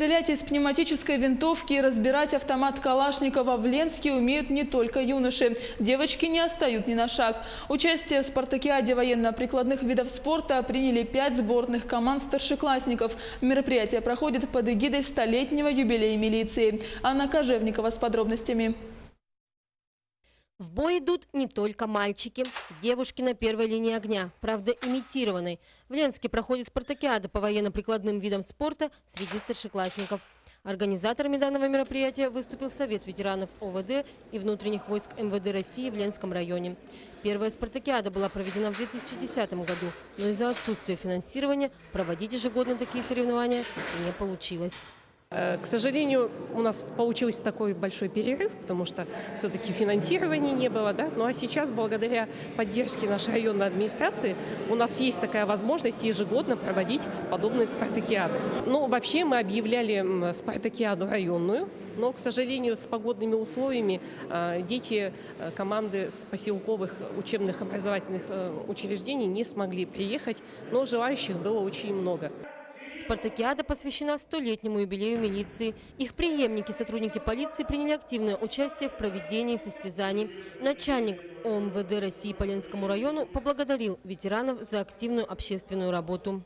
Стрелять из пневматической винтовки и разбирать автомат Калашникова в Ленске умеют не только юноши. Девочки не отстают ни на шаг. Участие в спартакиаде военно-прикладных видов спорта приняли 5 сборных команд старшеклассников. Мероприятие проходит под эгидой столетнего юбилея милиции. Анна Кожевникова с подробностями. В бой идут не только мальчики. Девушки на первой линии огня, правда имитированной. В Ленске проходит спартакиада по военно-прикладным видам спорта среди старшеклассников. Организаторами данного мероприятия выступил Совет ветеранов ОВД и внутренних войск МВД России в Ленском районе. Первая спартакиада была проведена в 2010 году, но из-за отсутствия финансирования проводить ежегодно такие соревнования не получилось. К сожалению, у нас получился такой большой перерыв, потому что все-таки финансирования не было. Да? Ну а сейчас, благодаря поддержке нашей районной администрации, у нас есть такая возможность ежегодно проводить подобные спартакиады. Ну, вообще мы объявляли спартакиаду районную, но, к сожалению, с погодными условиями дети команды с поселковых учебных образовательных учреждений не смогли приехать, но желающих было очень много. Спартакиада посвящена 100-летнему юбилею милиции. Их преемники, сотрудники полиции, приняли активное участие в проведении состязаний. Начальник ОМВД России по Ленскому району поблагодарил ветеранов за активную общественную работу.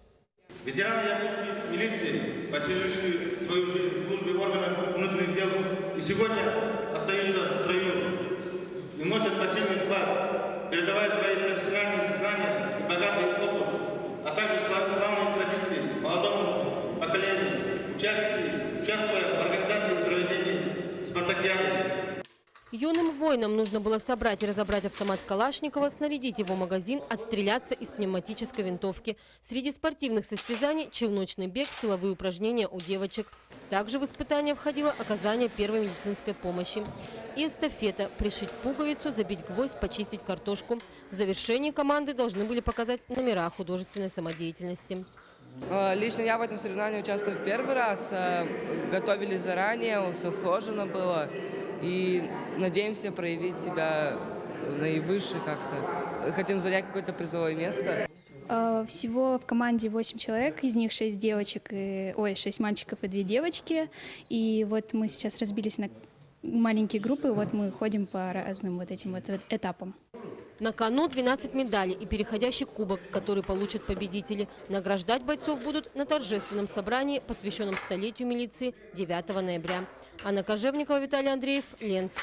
Ветераны Якутской милиции, посвятившие свою жизнь в службе органов внутренних дел, и сегодня остаются в строю и вносят посильный вклад, передавая свои профессиональные знания и богатый опыт, а также славные традиции молодому поколению, участвуя в организации и проведении спартакиады. Юным воинам нужно было собрать и разобрать автомат Калашникова, снарядить его в магазин, отстреляться из пневматической винтовки. Среди спортивных состязаний – челночный бег, силовые упражнения у девочек. Также в испытания входило оказание первой медицинской помощи. И эстафета – пришить пуговицу, забить гвоздь, почистить картошку. В завершении команды должны были показать номера художественной самодеятельности. Лично я в этом соревновании участвую в первый раз. Готовились заранее, все сложно было. И надеемся проявить себя наивысше как-то. Хотим занять какое-то призовое место. Всего в команде 8 человек, из них 6 девочек, 6 мальчиков и 2 девочки. И вот мы сейчас разбились на маленькие группы, вот мы ходим по разным вот этим вот этапам. На кону 12 медалей и переходящий кубок, который получат победители. Награждать бойцов будут на торжественном собрании, посвященном столетию милиции 9 ноября. Анна Кожевникова, Виталий Андреев, Ленск.